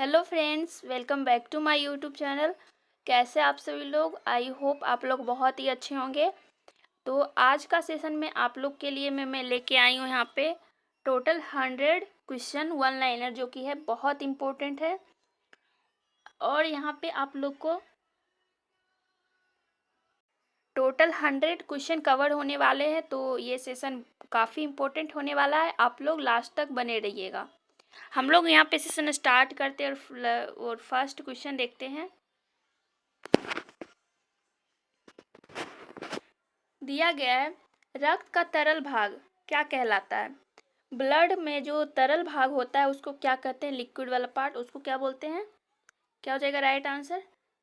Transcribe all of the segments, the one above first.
Hello friends, welcome back to my YouTube channel. कैसे आप सभी लोग? आई होप आप लोग बहुत ही अच्छे होंगे। तो आज का सेशन में आप लोग के लिए मैं लेके आई हूँ यहाँ पे टोटल 100 क्वेश्चन वन लाइनर, जो कि है बहुत इम्पोर्टेंट है। और यहाँ पे आप लोग को टोटल 100 क्वेश्चन कवर होने वाले हैं, तो ये सेशन काफ़ी इम्पोर्टेंट होने वाला है। आप लोग लास्ट तक बने रहिएगा। हम लोग यहाँ पे सेशन स्टार्ट करते हैं और फर्स्ट क्वेश्चन देखते हैं। दिया गया है, रक्त का तरल भाग क्या कहलाता है? ब्लड में जो तरल भाग होता है उसको क्या कहते हैं? लिक्विड वाला पार्ट, उसको क्या बोलते हैं? क्या हो जाएगा राइट आंसर?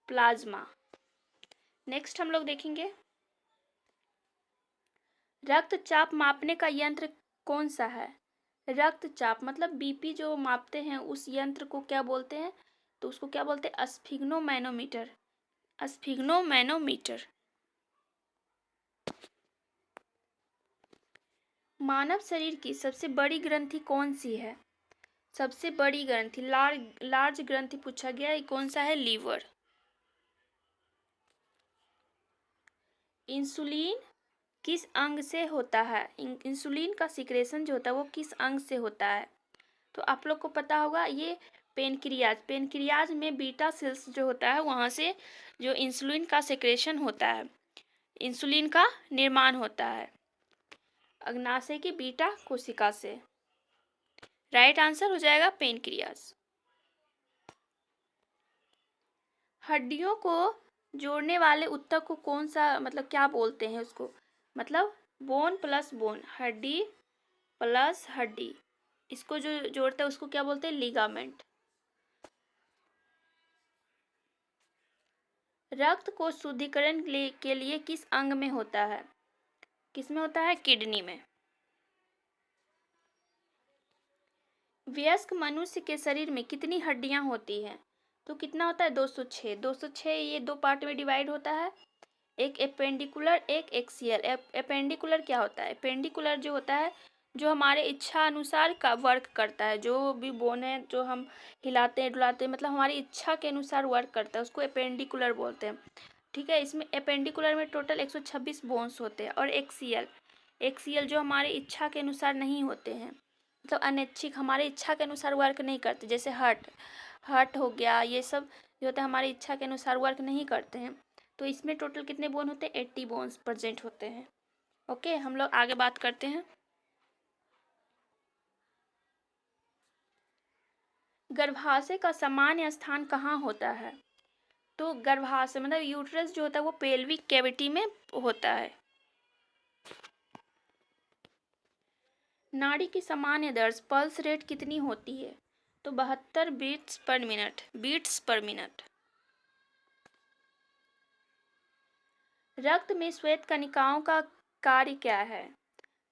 प्लाज्मा। नेक्स्ट हम लोग देखेंगे, रक्तचाप मापने का यंत्र कौन सा है? रक्तचाप मतलब बीपी जो मापते हैं उस यंत्र को क्या बोलते हैं? तो उसको क्या बोलते हैं? स्फिग्नोमैनोमीटर। स्फिग्नोमैनोमीटर। मानव शरीर की सबसे बड़ी ग्रंथि कौन सी है? सबसे बड़ी ग्रंथि, लार्ज ग्रंथि पूछा गया है, कौन सा है? लीवर। इंसुलिन किस अंग से होता है? इंसुलिन का सिक्रेशन जो होता है वो किस अंग से होता है? तो आप लोग को पता होगा, ये पेनक्रियाज में बीटा सेल्स जो होता है वहाँ से जो इंसुलिन का सिक्रेशन होता है, इंसुलिन का निर्माण होता है अग्नाशय की बीटा कोशिका से। राइट आंसर हो जाएगा पेनक्रियाज। हड्डियों को जोड़ने वाले ऊतक को कौन सा, मतलब क्या बोलते हैं उसको? मतलब बोन प्लस बोन, हड्डी प्लस हड्डी, इसको जो जोड़ता है उसको क्या बोलते हैं? लिगामेंट। रक्त को शुद्धिकरण के लिए किस अंग में होता है? किस में होता है? किडनी में। वयस्क मनुष्य के शरीर में कितनी हड्डियां होती हैं? तो कितना होता है? 206। 206 ये दो पार्ट में डिवाइड होता है, एक एपेंडिकुलर, एक एक्सियल। एपेंडिकुलर क्या होता है? एपेंडिकुलर जो होता है जो हमारे इच्छा अनुसार का वर्क करता है, जो भी बोन है जो हम हिलाते हैं डुलाते हैं, मतलब हमारी इच्छा के अनुसार वर्क करता है, उसको एपेंडिकुलर बोलते हैं। ठीक है, इसमें एपेंडिकुलर में टोटल 126 बोन्स होते हैं। और एक्सियल, एक्सियल जो हमारे इच्छा के अनुसार नहीं होते हैं, मतलब अनैच्छिक, हमारे इच्छा के अनुसार वर्क नहीं करते, जैसे हर्ट हो गया, ये सब जो होता है हमारी इच्छा के अनुसार वर्क नहीं करते हैं। तो इसमें टोटल कितने बोन होते हैं? 80 बोन्स प्रेजेंट होते हैं। ओके, हम लोग आगे बात करते हैं। गर्भाशय का सामान्य स्थान कहाँ होता है? तो गर्भाशय मतलब यूट्रस जो होता है वो पेल्विक कैविटी में होता है। नाड़ी की सामान्य दर, पल्स रेट कितनी होती है? तो 72 बीट्स पर मिनट, बीट्स पर मिनट। रक्त में श्वेत कणिकाओं का कार्य क्या है?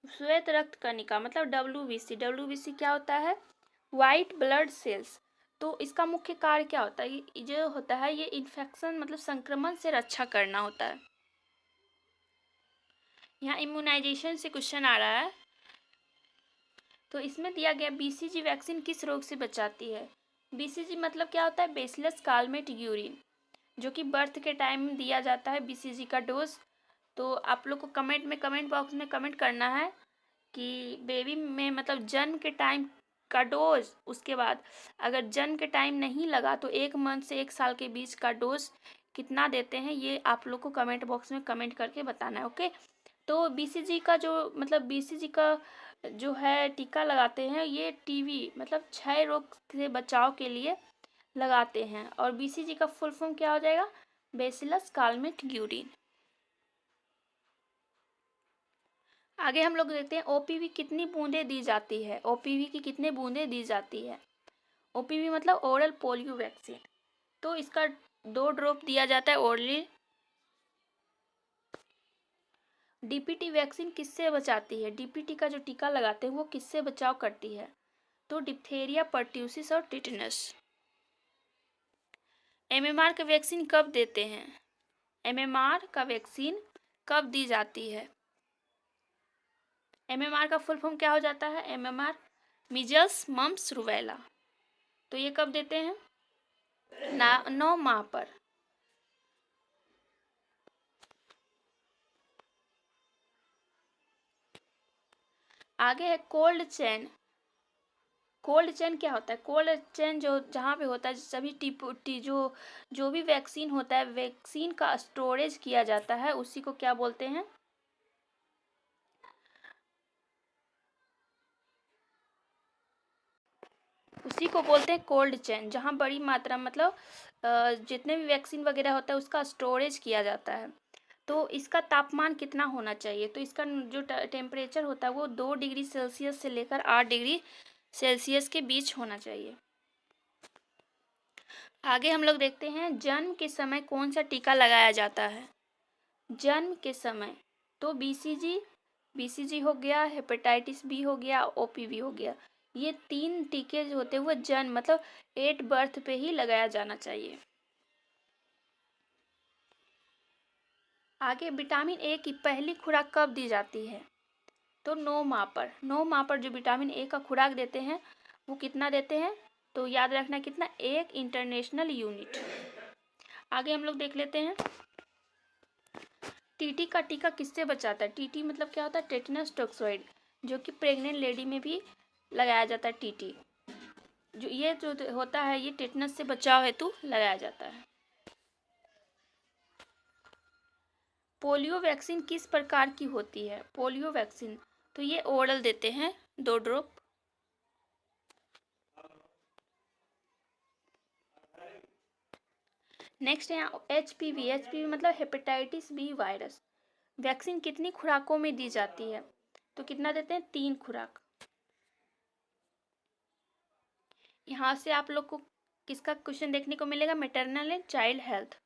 श्वेत रक्त कणिका मतलब WBC। WBC क्या होता है? White blood cells. तो इसका मुख्य कार्य क्या होता है? ये जो होता है ये इन्फेक्शन मतलब संक्रमण से रक्षा करना होता है। यहाँ इम्यूनाइजेशन से क्वेश्चन आ रहा है, तो इसमें दिया गया BCG वैक्सीन किस रोग से बचाती है? BCG मतलब क्या होता है? बेसिलस कालमेट यूरिन, जो कि बर्थ के टाइम में दिया जाता है BCG का डोज। तो आप लोग को कमेंट बॉक्स में कमेंट करना है कि बेबी में मतलब जन्म के टाइम का डोज, उसके बाद अगर जन्म के टाइम नहीं लगा तो 1 मंथ से 1 साल के बीच का डोज कितना देते हैं, ये आप लोग को कमेंट बॉक्स में कमेंट करके बताना है। ओके, तो BCG का जो मतलब BCG का जो है टीका लगाते हैं, ये टीबी मतलब क्षय रोग से बचाव के लिए लगाते हैं। और BCG का फुल फॉर्म क्या हो जाएगा? Bacillus Calmette urine. आगे हम लोग देखते हैं OPV कितनी बूंदें दी जाती है? OPV की कितने बूंदें दी जाती है? OPV मतलब ओरल पोलियो वैक्सीन, तो इसका 2 ड्रॉप दिया जाता है ओरली। DPT वैक्सीन किससे बचाती है? DPT का जो टीका लगाते हैं वो किससे बचाव करती है? तो डिप्थेरिया, पर्ट्यूसिस और टिटनस। MMR का वैक्सीन कब देते हैं? MMR का वैक्सीन कब दी जाती है? MMR का फुल फॉर्म क्या हो जाता है? MMR measles, mumps, rubella. तो ये कब देते हैं? 9 माह पर। आगे है कोल्ड चेन। कोल्ड चेन क्या होता है? कोल्ड चेन जो जहाँ पे होता है सभी जो भी वैक्सीन होता है, वैक्सीन का स्टोरेज किया जाता है, उसी को क्या बोलते हैं? उसी को बोलते हैं कोल्ड चेन, जहाँ बड़ी मात्रा मतलब जितने भी वैक्सीन वगैरह होता है उसका स्टोरेज किया जाता है। तो इसका तापमान कितना होना चाहिए? तो इसका जो टेम्परेचर होता है वो 2 डिग्री सेल्सियस से लेकर 8 डिग्री सेल्सियस के बीच होना चाहिए। आगे हम लोग देखते हैं जन्म के समय कौन सा टीका लगाया जाता है। जन्म के समय तो बीसीजी हो गया, हेपेटाइटिस बी हो गया, ओपीवी हो गया। ये 3 टीके जो होते हैं वो जन्म मतलब 8 बर्थ पे ही लगाया जाना चाहिए। आगे विटामिन ए की पहली खुराक कब दी जाती है? तो 9 माह पर। 9 माह पर जो विटामिन ए का खुराक देते हैं वो कितना देते हैं? तो याद रखना कितना, 1 इंटरनेशनल यूनिट। आगे हम लोग देख लेते हैं टीटी का टीका किससे बचाता है? टीटी मतलब क्या होता है? टेटनस टॉक्सॉइड, जो कि प्रेग्नेंट लेडी में भी लगाया जाता है। टीटी जो होता है ये टेटनस से बचाव हेतु लगाया जाता है। पोलियो वैक्सीन किस प्रकार की होती है? पोलियो वैक्सीन तो ये ओरल देते हैं, 2 ड्रॉप। नेक्स्ट है एचपीवी। एचपीवी मतलब हेपेटाइटिस बी वायरस। वैक्सीन कितनी खुराकों में दी जाती है? तो कितना देते हैं? 3 खुराक। यहाँ से आप लोग को किसका क्वेश्चन देखने को मिलेगा? Maternal and child health.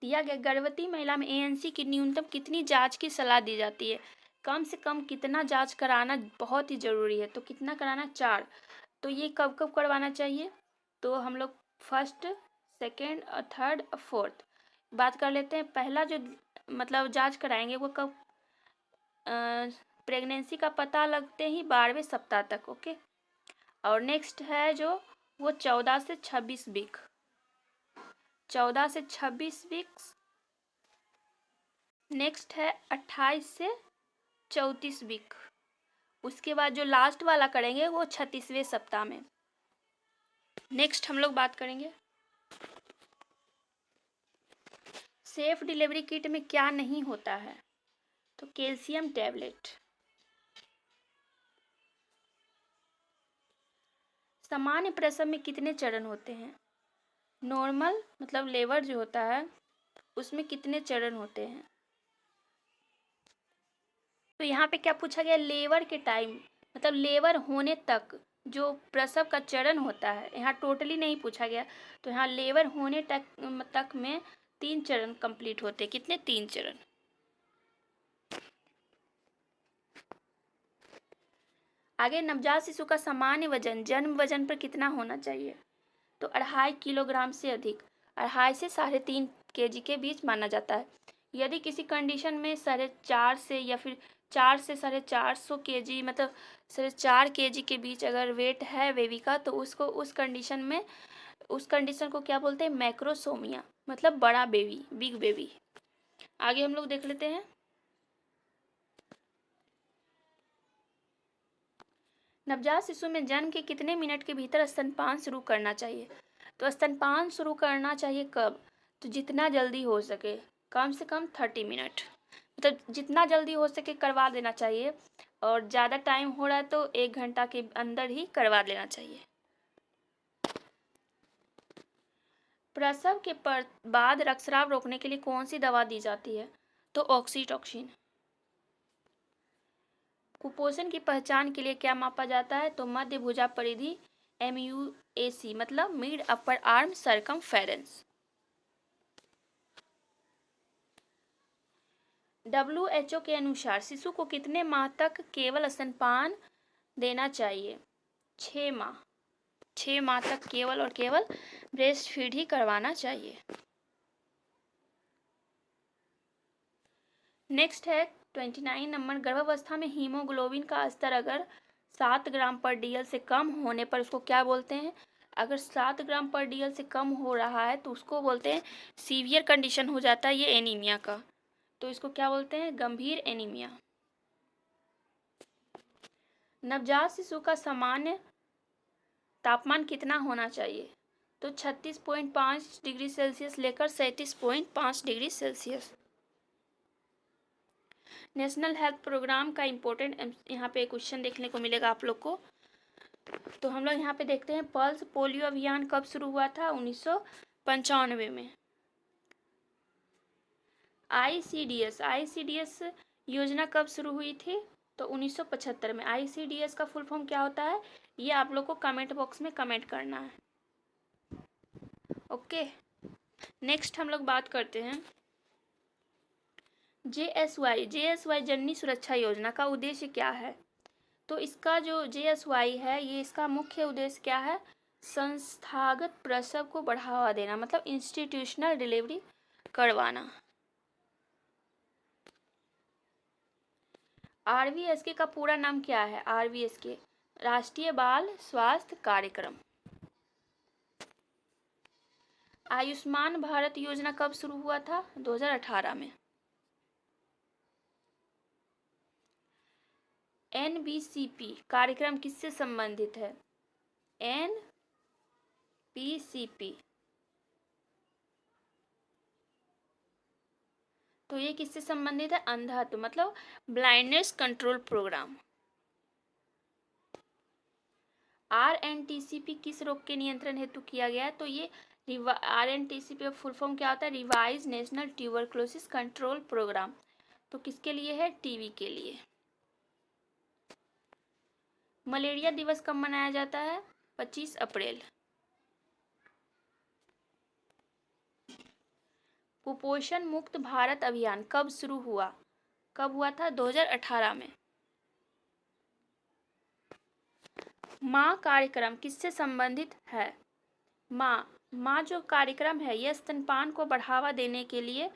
दिया गया गर्भवती महिला में एएनसी की न्यूनतम कितनी जांच की सलाह दी जाती है? कम से कम कितना जांच कराना बहुत ही ज़रूरी है? तो कितना कराना? 4। तो ये कब कब करवाना चाहिए? तो हम लोग फर्स्ट, सेकेंड, थर्ड, फोर्थ बात कर लेते हैं। पहला जो मतलब जांच कराएंगे वो कब? प्रेगनेंसी का पता लगते ही 12वें सप्ताह तक। ओके। और नेक्स्ट है जो वो 14 से 26 वीक। 14 से 26 वीक्स। नेक्स्ट है 28 से 34 वीक। उसके बाद जो लास्ट वाला करेंगे वो 36वें सप्ताह में। नेक्स्ट हम लोग बात करेंगे सेफ डिलीवरी किट में क्या नहीं होता है? तो कैल्शियम टैबलेट। सामान्य प्रसव में कितने चरण होते हैं? नॉर्मल मतलब लेबर जो होता है उसमें कितने चरण होते हैं? तो यहाँ पे क्या पूछा गया? लेबर के टाइम मतलब लेबर होने तक जो प्रसव का चरण होता है, यहाँ टोटली नहीं पूछा गया। तो यहाँ लेबर होने तक में 3 चरण कंप्लीट होते हैं। कितने? 3 चरण। आगे नवजात शिशु का सामान्य वजन जन्म वजन पर कितना होना चाहिए? तो 2.5 किलोग्राम से अधिक, 2.5 से 3.5 केजी के बीच माना जाता है। यदि किसी कंडीशन में 4.5 से या फिर 4 से 450 केजी मतलब 4.5 केजी के बीच अगर वेट है बेबी का, तो उसको उस कंडीशन को क्या बोलते हैं? मैक्रोसोमिया मतलब बड़ा बेबी, बिग बेबी। आगे हम लोग देख लेते हैं नवजात शिशु में जन्म के कितने मिनट के भीतर स्तनपान शुरू करना चाहिए? तो स्तनपान शुरू करना चाहिए कब? तो जितना जल्दी हो सके, कम से कम 30 मिनट मतलब जितना जल्दी हो सके करवा देना चाहिए। और ज़्यादा टाइम हो रहा है तो 1 घंटा के अंदर ही करवा लेना चाहिए। प्रसव के बाद रक्तस्राव रोकने के लिए कौन सी दवा दी जाती है? तो ऑक्सीटोसिन। कुपोषण की पहचान के लिए क्या मापा जाता है? तो मध्य भुजा परिधि MUAC मतलब mid upper arm circumference. WHO के अनुसार शिशु को कितने माह तक केवल स्तनपान देना चाहिए? 6 माह। 6 माह तक केवल और केवल ब्रेस्ट फीड ही करवाना चाहिए। नेक्स्ट है 29 नंबर, गर्भावस्था में हीमोग्लोबिन का स्तर अगर 7 ग्राम पर डीएल से कम होने पर उसको क्या बोलते हैं? अगर 7 ग्राम पर डीएल से कम हो रहा है तो उसको बोलते हैं सीवियर कंडीशन हो जाता है ये एनीमिया का, तो इसको क्या बोलते हैं? गंभीर एनीमिया। नवजात शिशु का सामान्य तापमान कितना होना चाहिए? तो 36.5 डिग्री सेल्सियस लेकर 37.5 degree Celsius. National health programme का इम्पोर्टेंट यहाँ पे क्वेश्चन देखने को मिलेगा आप लोग को। तो हम लोग यहाँ पे देखते हैं पल्स पोलियो अभियान कब शुरू हुआ था? 1995 में। आईसीडीएस योजना कब शुरू हुई थी? तो 1975 में। आईसीडीएस का फुल फॉर्म क्या होता है? ये आप लोग को कमेंट बॉक्स में कमेंट करना है। ओके, नेक्स्ट हम लोग बात करते हैं जेएसवाई जननी सुरक्षा योजना का उद्देश्य क्या है? तो इसका जो जेएसवाई है ये इसका मुख्य उद्देश्य क्या है? संस्थागत प्रसव को बढ़ावा देना, मतलब इंस्टीट्यूशनल डिलीवरी करवाना। आरवीएसके का पूरा नाम क्या है? आरवीएसके राष्ट्रीय बाल स्वास्थ्य कार्यक्रम। आयुष्मान भारत योजना कब शुरू हुआ था? 2018 में। एनबीसीपी कार्यक्रम किससे संबंधित है? एनबीसीपी तो ये किससे संबंधित है? अंधत्व, मतलब ब्लाइंडनेस कंट्रोल प्रोग्राम। आरएनटीसीपी किस रोग के नियंत्रण हेतु किया गया है? तो ये आरएनटीसीपी फुल फॉर्म क्या होता है? Revise national tuberculosis control programme. तो किसके लिए है? टीबी के लिए। मलेरिया दिवस कब मनाया जाता है? 25 अप्रैल। कुपोषण मुक्त भारत अभियान कब शुरू हुआ? कब हुआ था? 2018 में। माँ कार्यक्रम किससे संबंधित है? माँ जो कार्यक्रम है यह स्तनपान को बढ़ावा देने के लिए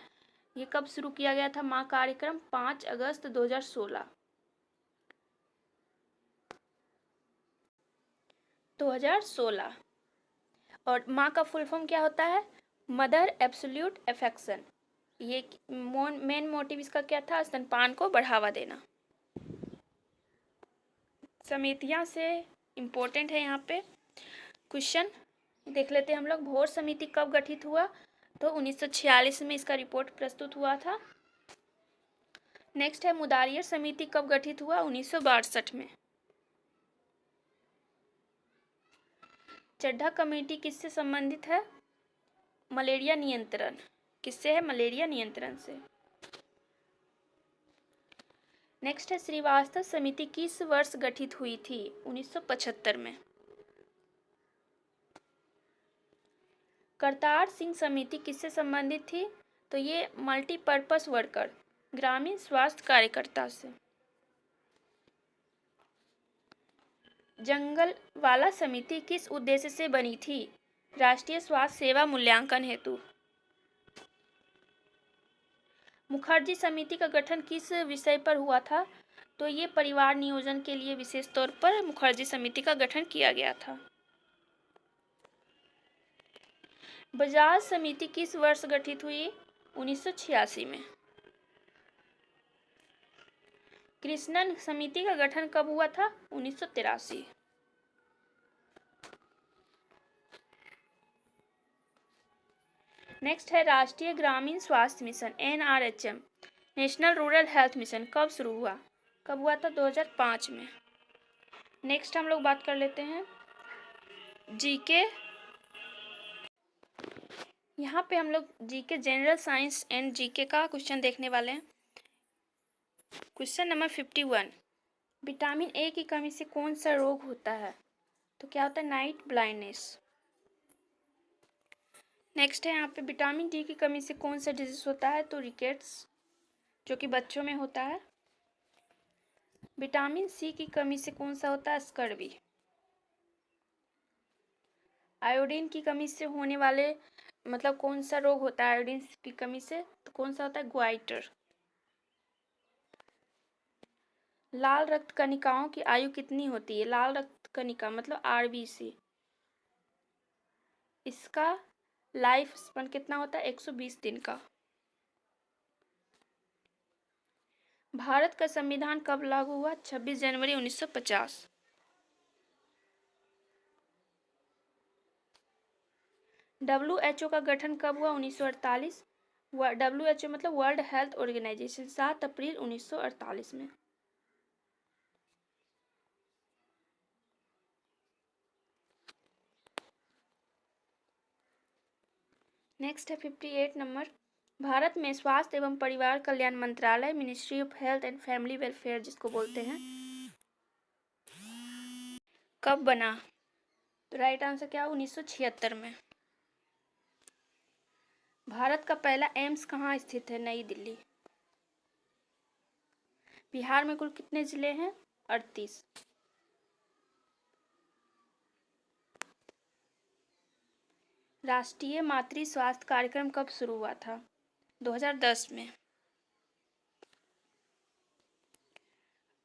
ये कब शुरू किया गया था? माँ कार्यक्रम 5 अगस्त 2016। और माँ का फुल फॉर्म क्या होता है? Mother absolute affection. ये मेन मोटिव इसका क्या था? स्तनपान को बढ़ावा देना। समितियाँ से इम्पोर्टेंट है यहाँ पे क्वेश्चन देख लेते हैं हम लोग। भोर समिति कब गठित हुआ? तो 1946 में इसका रिपोर्ट प्रस्तुत हुआ था। नेक्स्ट है मुदारियर समिति कब गठित हुआ? 1962 में। चड्ढा कमेटी किससे संबंधित है? मलेरिया नियंत्रण। किससे है? मलेरिया नियंत्रण से। नेक्स्ट है श्रीवास्तव समिति किस वर्ष गठित हुई थी? 1975 में। करतार सिंह समिति किससे संबंधित थी? तो ये मल्टीपर्पस वर्कर, ग्रामीण स्वास्थ्य कार्यकर्ता से। जंगलवाला समिति किस उद्देश्य से बनी थी? राष्ट्रीय स्वास्थ्य सेवा मूल्यांकन हेतु। मुखर्जी समिति का गठन किस विषय पर हुआ था? तो ये परिवार नियोजन के लिए विशेष तौर पर मुखर्जी समिति का गठन किया गया था। बजाज समिति किस वर्ष गठित हुई? 1986 में। कृष्णन समिति का गठन कब हुआ था? 1983। नेक्स्ट है राष्ट्रीय ग्रामीण स्वास्थ्य mission NRHM, national rural health mission कब शुरू हुआ? कब हुआ था? 2005 में। नेक्स्ट हम लोग बात कर लेते हैं जीके। यहाँ पे हम लोग GK general science and GK का क्वेश्चन देखने वाले हैं। क्वेश्चन नंबर 51, विटामिन ए की कमी से कौन सा रोग होता है? तो क्या होता है? Night blindness. नेक्स्ट है यहाँ पे विटामिन डी की कमी से कौन सा डिजीज होता है? तो रिकेट्स, जो कि बच्चों में होता है। विटामिन सी की कमी से कौन सा होता है? स्कर्वी। आयोडीन की कमी से होने वाले मतलब कौन सा रोग होता है आयोडीन की कमी से? तो कौन सा होता है? ग्वाइटर। लाल रक्त कणिकाओं की आयु कितनी होती है? लाल रक्त कणिका मतलब आरबीसी, इसका लाइफ स्पैन कितना होता है? 120 दिन का। भारत का संविधान कब लागू हुआ? 26 जनवरी 1950। WHO का गठन कब हुआ? 1948। WHO मतलब वर्ल्ड हेल्थ ऑर्गेनाइजेशन, 7 अप्रैल 1948 में। नेक्स्ट है 58 नंबर। भारत में स्वास्थ्य एवं परिवार कल्याण मंत्रालय, ministry of health and family welfare जिसको बोलते हैं, कब बना? तो राइट आंसर क्या हो? 1976 में। भारत का पहला एम्स कहाँ स्थित है? नई दिल्ली। बिहार में कुल कितने जिले हैं? 38। राष्ट्रीय मातृ स्वास्थ्य कार्यक्रम कब शुरू हुआ था? 2010 में।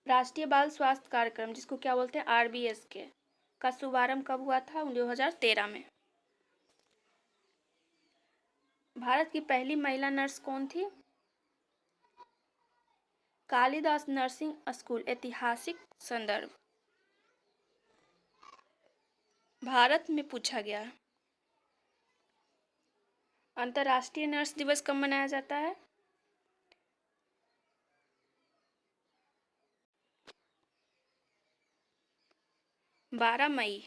राष्ट्रीय बाल स्वास्थ्य कार्यक्रम जिसको क्या बोलते हैं? RBSK का शुभारंभ कब हुआ था? 2013 में। भारत की पहली महिला नर्स कौन थी? Kalidas nursing school. ऐतिहासिक संदर्भ भारत में पूछा गया। अंतर्राष्ट्रीय नर्स दिवस कब मनाया जाता है? 12 मई।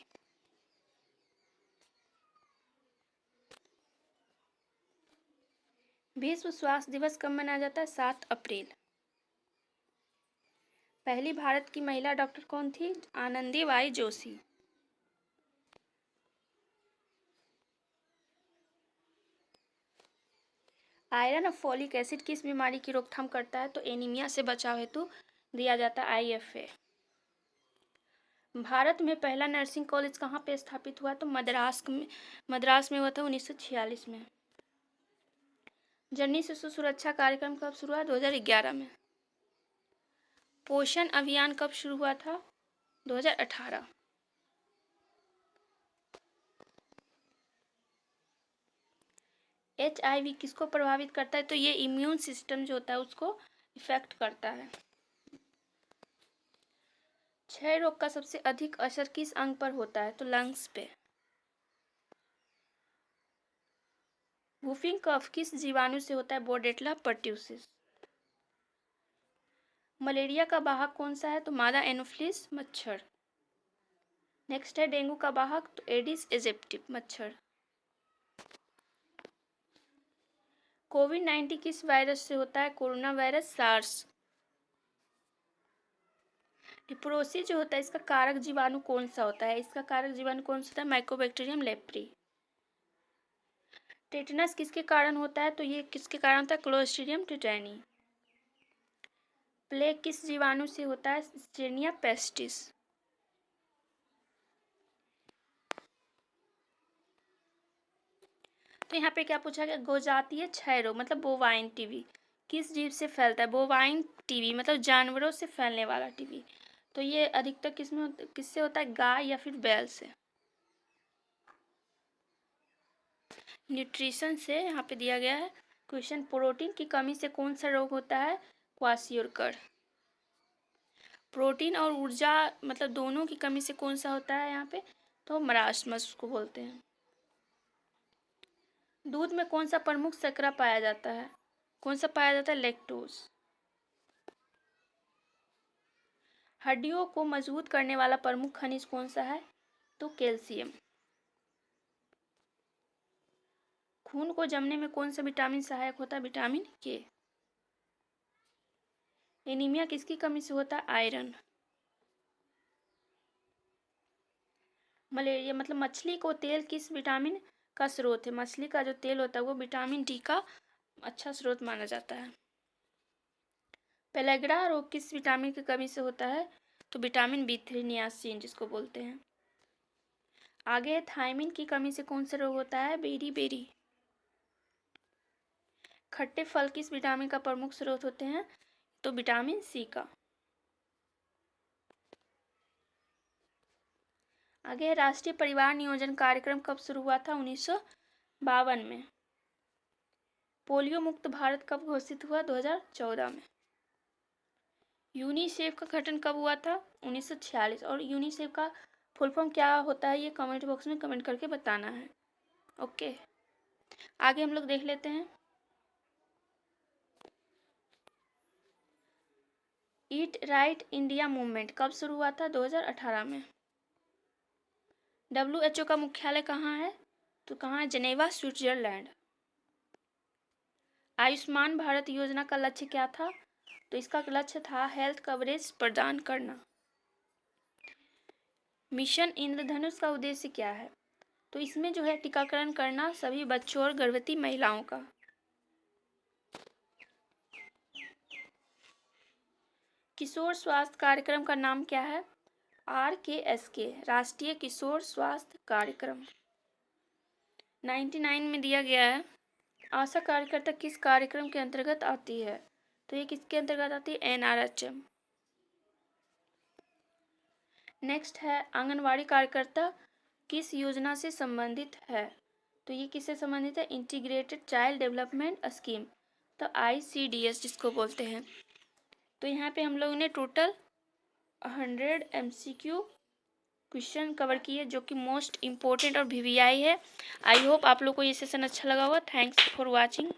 विश्व स्वास्थ्य दिवस कब मनाया जाता है? 7 अप्रैल। पहली भारत की महिला डॉक्टर कौन थी? आनंदीबाई जोशी। आयरन और फॉलिक एसिड किस बीमारी की रोकथाम करता है? तो एनीमिया से बचाव हेतु दिया जाता है IFA। भारत में पहला नर्सिंग कॉलेज कहाँ पे स्थापित हुआ? तो मद्रास में हुआ था 1946 में। जननी शिशु सुरक्षा कार्यक्रम कब शुरू हुआ? 2011 में। पोषण अभियान कब शुरू हुआ था? 2018। HIV किसको प्रभावित करता है? तो ये इम्यून सिस्टम जो होता है उसको इफेक्ट करता है। क्षय रोग का सबसे अधिक असर किस अंग पर होता है? तो लंग्स पे। वुफिंग कफ किस जीवाणु से होता है? बोर्डेटला पर्ट्यूसिस। मलेरिया का वाहक कौन सा है? तो मादा एनोफ्लिस मच्छर। नेक्स्ट है डेंगू का वाहक, तो एडिस एजिप्टी मच्छर। कोविड-19 किस वायरस से होता है? Corona virus, SARS. डिप्रोसी जो होता है इसका कारक जीवाणु कौन सा होता है? इसका कारक जीवाणु कौन सा होता है? Mycobacterium leprae. टेटनस किसके कारण होता है? तो ये किसके कारण होता है? Clostridium tetani. प्लेग किस जीवाणु से होता है? स्टेनिया पेस्टिस। तो यहाँ पे क्या पूछा गया? गोजातीय क्षय रोग मतलब बोवाइन टीबी किस जीव से फैलता है? बोवाइन टीबी मतलब जानवरों से फैलने वाला टीबी। तो ये अधिकतर किससे होता है? गाय या फिर बैल से। न्यूट्रिशन से यहाँ पे दिया गया है क्वेश्चन, प्रोटीन की कमी से कौन सा रोग होता है? क्वाशियोरकर। प्रोटीन और ऊर्जा मतलब दोनों की कमी से कौन सा होता है यहाँ पे? तो मरासमस को बोलते हैं। दूध में कौन सा प्रमुख शर्करा पाया जाता है? कौन सा पाया जाता है? लैक्टोज। हड्डियों को मजबूत करने वाला प्रमुख खनिज कौन सा है? तो कैल्शियम। खून को जमने में कौन सा विटामिन सहायक होता है? विटामिन के। एनीमिया किसकी कमी से होता है? आयरन। मलेरिया मतलब मछली को तेल किस विटामिन का स्रोत है? मछली का जो तेल होता है वो विटामिन डी का अच्छा स्रोत माना जाता है। पेलेग्रा रोग किस विटामिन की कमी से होता है? तो विटामिन B3 नियासिन जिसको बोलते हैं। आगे थायमिन की कमी से कौन सा रोग होता है? Beri beri. खट्टे फल किस विटामिन का प्रमुख स्रोत होते हैं? तो विटामिन C का। आगे है राष्ट्रीय परिवार नियोजन कार्यक्रम कब शुरू हुआ था? 1952 में। पोलियो मुक्त भारत कब घोषित हुआ? 2014 में। यूनिसेफ का गठन कब हुआ था? 1946। और यूनिसेफ का फुल फॉर्म क्या होता है ये कमेंट बॉक्स में कमेंट करके बताना है। ओके, आगे हम लोग देख लेते हैं। ईट राइट इंडिया मूवमेंट कब शुरू हुआ था? 2018 में। WHO का मुख्यालय कहाँ है? तो कहाँ है? Geneva, Switzerland. आयुष्मान भारत योजना का लक्ष्य क्या था? तो इसका लक्ष्य था हेल्थ कवरेज प्रदान करना। मिशन इंद्रधनुष का उद्देश्य क्या है? तो इसमें जो है टीकाकरण करना सभी बच्चों और गर्भवती महिलाओं का। किशोर स्वास्थ्य कार्यक्रम का नाम क्या है? RKSK, राष्ट्रीय किशोर स्वास्थ्य कार्यक्रम। 99 में दिया गया है। आशा कार्यकर्ता किस कार्यक्रम के अंतर्गत आती है? तो ये किसके अंतर्गत आती है? NRHM। नेक्स्ट है आंगनवाड़ी कार्यकर्ता किस योजना से संबंधित है? तो ये किससे संबंधित है? इंटीग्रेटेड चाइल्ड डेवलपमेंट स्कीम, तो ICDS जिसको बोलते हैं। तो यहाँ पे हम लोगों ने टोटल 100 MCQ क्वेश्चन कवर किए जो कि मोस्ट इम्पोर्टेंट और VVI है। आई होप आप लोग को ये सेशन अच्छा लगा होगा। Thanks for watching.